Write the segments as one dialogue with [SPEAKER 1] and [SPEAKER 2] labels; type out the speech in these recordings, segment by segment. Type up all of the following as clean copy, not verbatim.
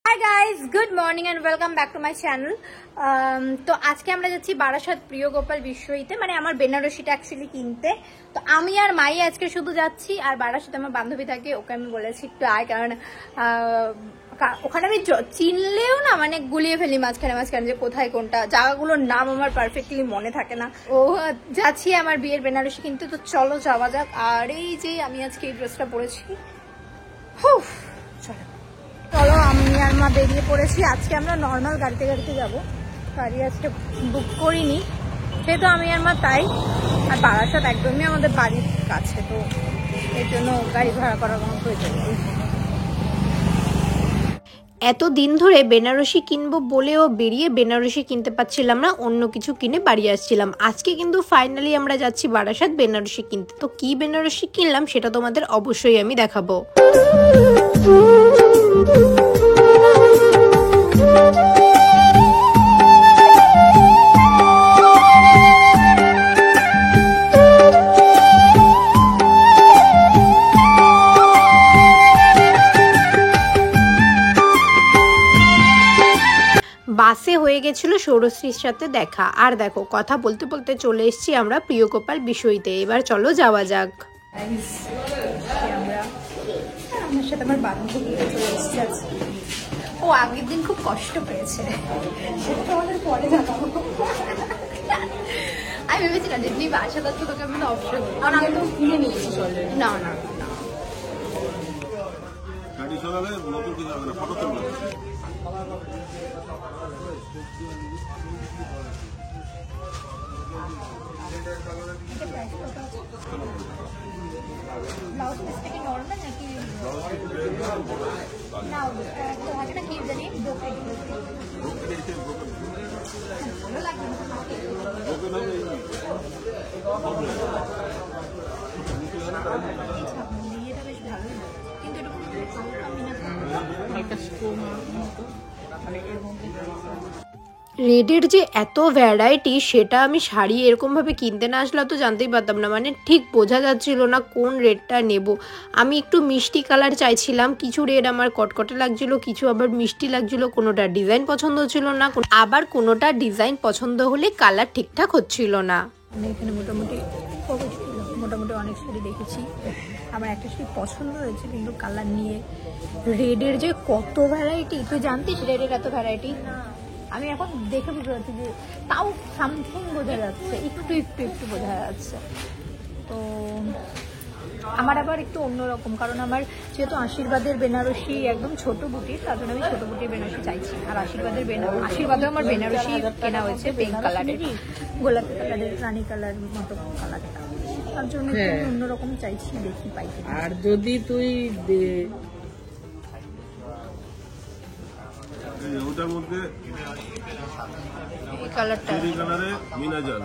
[SPEAKER 1] Hi guys, good morning and welcome back to my channel. তো আজকে আমরা যাচ্ছি বারাসাত প্রিয় গোপাল বিশ্বইতে, মানে আমার বেনারসিটা অ্যাকচুয়ালি কিনতে। তো আমি আর মাই আজকে শুধু যাচ্ছি, আর বারাসাতে আমার বান্ধবী থাকে, ওকে আমি বলেছি একটু আয়, কারণ ওখানে আমি চিনলেও না মানে গুলিয়ে ফেলি মাঝখানে মাঝখানে যে কোথায় কোনটা, জায়গাগুলোর নাম আমার পারফেক্টলি মনে থাকে না। ও যাচ্ছি আমার বিয়ের বেনারসি কিনতে, তো চলো যাওয়া যাক। আর এই যে আমি আজকে এই ড্রেসটা পরেছি, চলো আমি আর মা বেরিয়ে পড়েছি। আজকে আমরা নর্মাল গাড়িতে যাবো, গাড়ি আজকে বুক করিনি, সেহেতু আমি আর মা তাই। আর বারাসাত একদমই আমাদের বাড়ির কাছে, তো এর জন্য গাড়ি ভাড়া করার কোনো প্রয়োজন নেই।
[SPEAKER 2] এতদিন ধরে বেনারসি কিনবো বলেও বেরিয়ে বেনারসি কিনতে পাচ্ছিলাম না, অন্য কিছু কিনে বাড়ি আসছিলাম। আজকে কিন্তু ফাইনালি আমরা যাচ্ছি বারাসাত বেনারসি কিনতে। তো কি বেনারসি কিনলাম সেটা তোমাদের অবশ্যই আমি দেখাবো। বাসে হয়ে গেছিল সৌরশ্রীর সাথে দেখা, আর দেখো কথা বলতে বলতে চলে এসেছি আমরা প্রিয় গোপাল বিশ্বইতে। এবার চলো যাওয়া যাক।
[SPEAKER 1] আমার সাথে আমার বান্ধবী চলে এসেছে আজকে। ও আগের দিন খুব কষ্ট পেয়েছে, সেটা আমাদের পরে জানাবো। আমি ভেবেছিলাম যে তুই বাসা করতে তোকে আমি অপশন, কারণ আমি তো কিনে নিয়েছি অলরেডি। না না না, গাড়ি চালালে নতুন কিছু হবে না, ফটো তুলবে। ব্লাউজ পিসটা কি নর্মাল নাকি না থাকে না, কি জানি ভালো লাগবে ইয়েটা বেশ ভালো, কিন্তু
[SPEAKER 2] রেডের যে এত ভ্যারাইটি, সেটা আমি শাড়ি এরকমভাবে কিনতে না আসলে তো জানতেই পারতাম না, মানে ঠিক বোঝা যাচ্ছিল না কোন রেডটা নেব। আমি একটু মিষ্টি কালার চাইছিলাম, কিছু রেড আমার কটকটে লাগছিল, কিছু আবার মিষ্টি লাগছিল, কোনোটা ডিজাইন পছন্দ হচ্ছিল না, আবার কোনোটা ডিজাইন পছন্দ হলে কালার ঠিকঠাক হচ্ছিল না।
[SPEAKER 1] আমি এখানে মোটামুটি অনেক শাড়ি দেখেছি, আমার একটা শাড়ি পছন্দ হয়েছে, কিন্তু কালার নিয়ে রেডের যে কত ভ্যারাইটি, তুই জানতিস রেডের এত ভ্যারাইটি? আমি এখন দেখে বুঝতে পারছি যে তাও সামথিং বোঝা যাচ্ছে, একটু বোঝা যাচ্ছে। তো আমার আবার একটু অন্যরকম, কারণ আমার যেহেতু আশীর্বাদের বেনারসি একদম ছোট বুটির, তার জন্য আমি ছোট বুটির বেনারসি চাইছি। আর আশীর্বাদেও আমার বেনারসি কেনা হয়েছে পিঙ্ক কালারের, গোলাপি কালারের, রানী কালার মতো কালারটা, তার জন্য অন্যরকম চাইছি, দেখি পাই।
[SPEAKER 3] আর যদি তুই ওটার মধ্যে
[SPEAKER 1] এই কালারটা
[SPEAKER 3] কালারে মিনা জাল,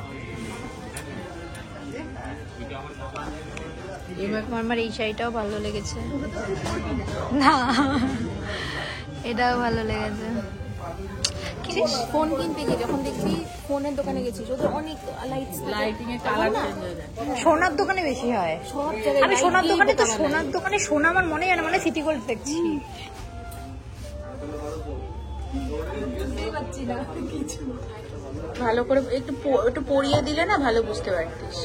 [SPEAKER 1] আমার এই শাড়িটাও ভালো লেগেছে, না এটাও ভালো লেগেছে। ফোন কিনতে গিয়ে যখন দেখবি ফোনের দোকানে গেছি, শুধু অনেক লাইটিং এর কালার চেঞ্জ হয়ে যায়। সোনার দোকানে বেশি হয়, আমি সোনার দোকানে, তো সোনার দোকানে সোনা আমার মনে হয় না, মানে সিটি গোল্ড দেখছি।
[SPEAKER 4] ভালো করে একটু পরিয়ে দিলে না ভালো বুঝতে পারতিস।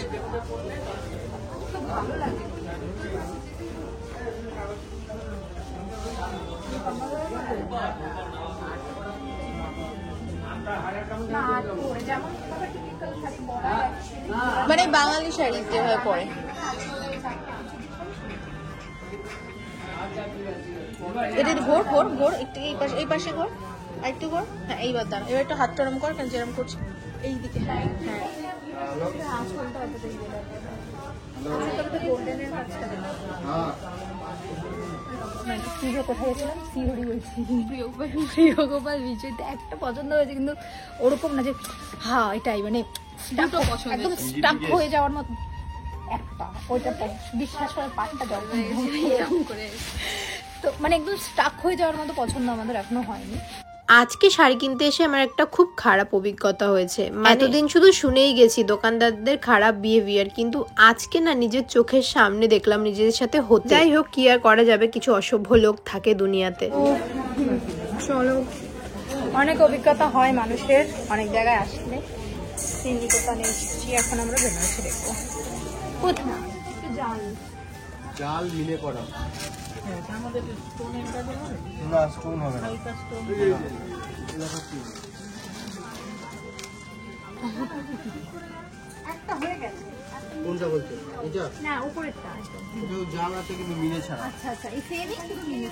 [SPEAKER 4] মানে বাঙালি শাড়ি যেভাবে পরে, এদের ঘোর ঘোর ঘোর একটু এই পাশে ঘোর, আর একটু ঘোর, হ্যাঁ এইবার দাঁড়া, এবার একটু হাত টরম কর, কেন যেরকম করছি এইদিকে, হ্যাঁ
[SPEAKER 1] কোথায় গেছিলাম, সিওড়ি বলছি, প্রিয় গোপাল বিজয়তে একটা পছন্দ হয়েছে, কিন্তু ওরকম না যে হ্যাঁ এটাই মানে একদম স্টাক হয়ে যাওয়ার মতো একটা, ওইটা বিশ্বাস করে পাটটা জল করে, তো মানে একদম স্টাক হয়ে যাওয়ার মতো পছন্দ আমাদের এখনো হয়নি।
[SPEAKER 2] আজকে শাড়ি কিনতে এসে আমার একটা খুব খারাপ অভিজ্ঞতা হয়েছে। এতদিন শুধু শুনেই গেছি দোকানদারদের খারাপ বিহেভিয়ার, কিন্তু আজকে না নিজের চোখের সামনে দেখলাম নিজেদের সাথে হতে। যাই হোক, কি আর করা যাবে, কিছু অসভ্য লোক থাকে দুনিয়াতে।
[SPEAKER 1] চলো, অনেক অভিজ্ঞতা হয় মানুষের অনেক জায়গায় আসলে। শ্রীনিকেতনে এসেছি, এখন আমরা বেনারসি দেখবো। কোথায় জাল
[SPEAKER 5] জাল মিলে করা না, স্টোন হবে না।
[SPEAKER 1] একটা হয়ে গেছে।
[SPEAKER 5] কোনটা বলতে? এটা
[SPEAKER 1] না, উপরেরটা একদম।
[SPEAKER 5] এটাও জাল আছে কিন্তু মিলে ছাড়া।
[SPEAKER 1] আচ্ছা আচ্ছা, এই সেমই শুধু মিলে।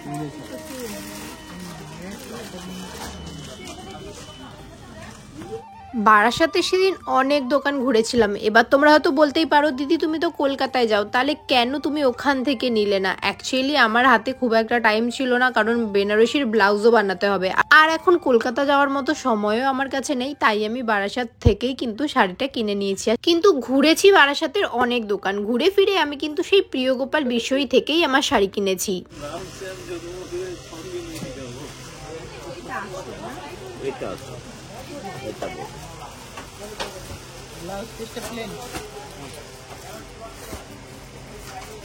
[SPEAKER 2] বারাসাতে সেদিন অনেক দোকান ঘুরেছিলাম। এবার তোমরা হয়তো বলতেই পারো, দিদি তুমি তো কলকাতায় যাও, তাহলে কেন তুমি ওখান থেকে নিলে না? অ্যাকচুয়ালি আমার হাতে খুব একটা টাইম ছিল না, কারণ বেনারসির ব্লাউজও বানাতে হবে, আর এখন কলকাতা যাওয়ার মতো সময়ও আমার কাছে নেই। তাই আমি বারাসাত থেকেই কিন্তু শাড়িটা কিনে নিয়েছি। কিন্তু ঘুরেছি বারাসাতের অনেক দোকান, ঘুরে ফিরে আমি কিন্তু সেই প্রিয়গোপাল বিশ্বই থেকেই আমার শাড়ি কিনেছি।
[SPEAKER 4] ব্লাউজ পিসটা প্লেন।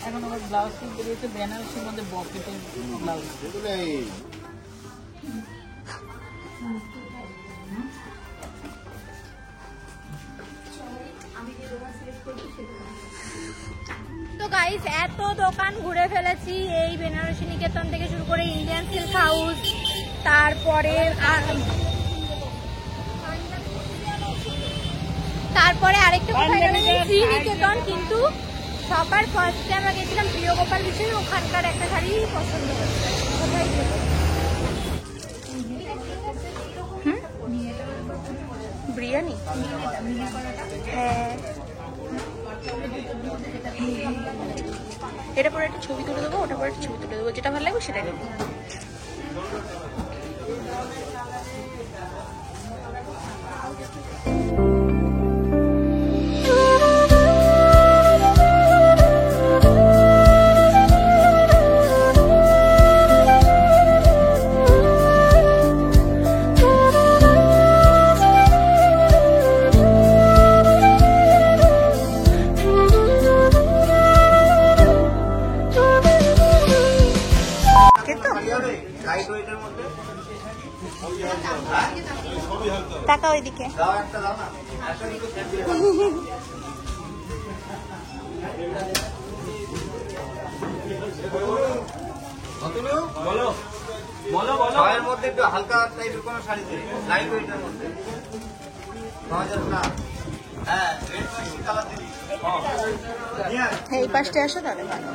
[SPEAKER 4] এখন আমার ব্লাউজ পিস বেরিয়েছে বেনারসির মধ্যে বকেটের ব্লাউজ।
[SPEAKER 1] তো গাইস, এত দোকান ঘুরে ফেলেছি, এই বেনারসি নিকেতন থেকে শুরু করে ইন্ডিয়ান সিল্ক হাউস, তারপরে আরেকটা কোথায় গেলাম, শ্রীনিকেতন। কিন্তু সবার ফার্স্টে আমরা গেছিলাম প্রিয়গোপাল বিষয়ে, ওখানকার একটা শাড়ি পছন্দ হয়েছে। কোথায় ছিল?
[SPEAKER 4] বিরিয়ানি। হ্যাঁ, এটা পরে একটা ছবি তুলে দেবো, ওটা পরে একটা ছবি তুলে দেবো, যেটা ভালো লাগবে সেটাই নেবো।
[SPEAKER 1] টাকা ওইদিকে।
[SPEAKER 5] ছয়ের মধ্যে একটু হালকা টাইপের কোনো শাড়ি দেয়, লাইট ওয়েটের মধ্যে পাওয়া যাবে না। হ্যাঁ, রেড কালার দিবি।
[SPEAKER 4] এই পাশটা আসো তাহলে ভালো।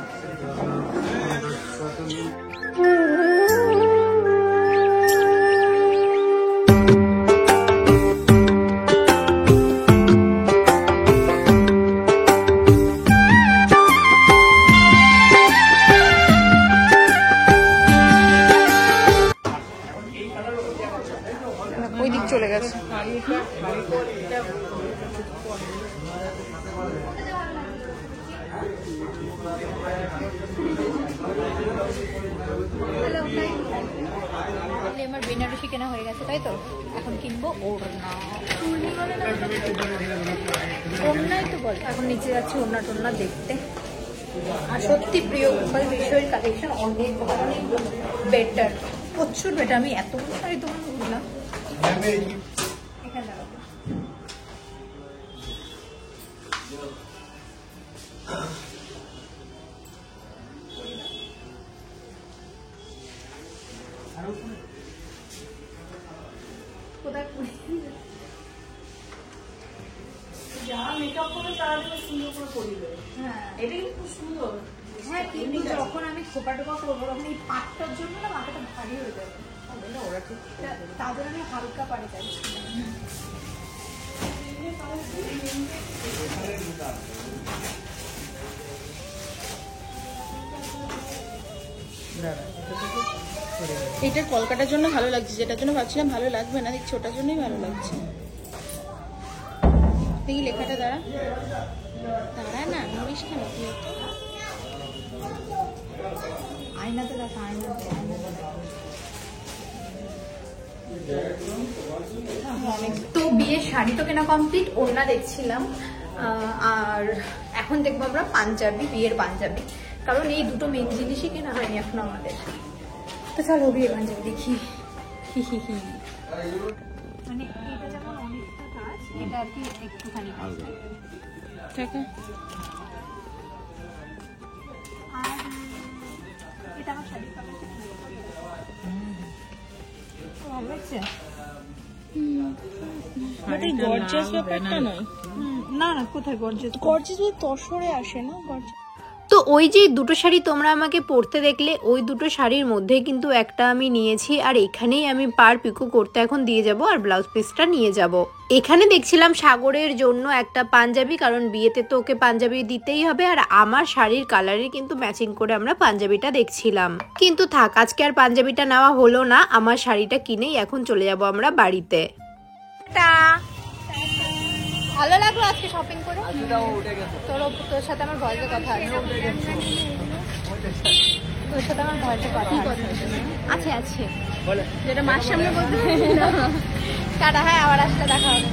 [SPEAKER 4] ওই দিক চলে গেছে।
[SPEAKER 1] আমার বেনারসি কেনা হয়ে গেছে, তাই তো? এখন কিনবো ওড়না। ওড়নাই তো বল। এখন নিচে যাচ্ছি ওড়না টোড়না দেখতে। আর সত্যি প্রিয়গোপাল বিষয়ের কালেকশন অনেক অনেক বেটার, প্রচুর বেটার। আমি এত শাড়ি দোকান ঘুরলাম। এখানে দাঁড়াবো। কোথায় যা মেকআপ করে তারা সুন্দর করে করিবে। হ্যাঁ, এটা কিন্তু খুব সুন্দর। হ্যাঁ, কিন্তু যখন আমি খোপা টোপা করবো তখন এই পাটটার জন্য না মাথাটা ভারী হয়ে যাবে। ওরা ঠিক তাদের আমি হালকা পাড়ে চাইছি।
[SPEAKER 4] এটার কলকাতার জন্য ভালো লাগছে, যেটার জন্য ভাবছিলাম ভালো লাগবে না, দেখছি ওটার জন্যই ভালো লাগছে। দেখি লেখাটা দাঁড়া না, ইংলিশ কেন?
[SPEAKER 1] আয়নাতে দেখা, আয়নাতে তো বিয়ের শাড়ি তো কেনা কমপ্লিট, ওড়না দেখছিলাম। আর এখন দেখবো আমরা পাঞ্জাবি, বিয়ের পাঞ্জাবি, কারণ এই দুটো মেন জিনিসই কেনা হয়নি এখন আমাদের। তো চলো বিয়ের পাঞ্জাবি দেখি। মানে এটা যেমন অনেকটা কাজ, এটা আর কি একটুখানি কাজ। আর এটা আমার শাড়ির কালারটা ভালো লাগছে।
[SPEAKER 4] গর্জিয়াস ব্যাপারটা নয়,
[SPEAKER 1] না না, কোথায় গর্জিয়াস?
[SPEAKER 4] গর্জিয়াস বলতে তসরে আসে না গর্জিয়াস।
[SPEAKER 2] তো ওই যে দুটো শাড়ি তোমরা আমাকে পরতে দেখলে, ওই দুটো শাড়ির মধ্যে কিন্তু একটা আমি নিয়েছি, আর এখানেই আমি পার পিকো করতে এখন দিয়ে যাব আর ব্লাউজ পিসটা নিয়ে যাব। এখানে দেখছিলাম সাগরের জন্য একটা পাঞ্জাবি, কারণ বিয়েতে তো ওকে পাঞ্জাবি দিতেই হবে, আর আমার শাড়ির কালারে কিন্তু ম্যাচিং করে আমরা পাঞ্জাবিটা দেখছিলাম। কিন্তু থাক, আজকে আর পাঞ্জাবিটা নেওয়া হলো না, আমার শাড়িটা কিনেই এখন চলে যাব আমরা বাড়িতে।
[SPEAKER 1] ভালো লাগলো আজকে শপিং করে। তোর সাথে আমার ভয়েসে কথা আছে, তোর সাথে আমার ভয়েসে কথা আছে আছে
[SPEAKER 4] যেটা মার সামনে বলতে
[SPEAKER 1] টাটা। হ্যাঁ, আবার আসলে দেখা হবে।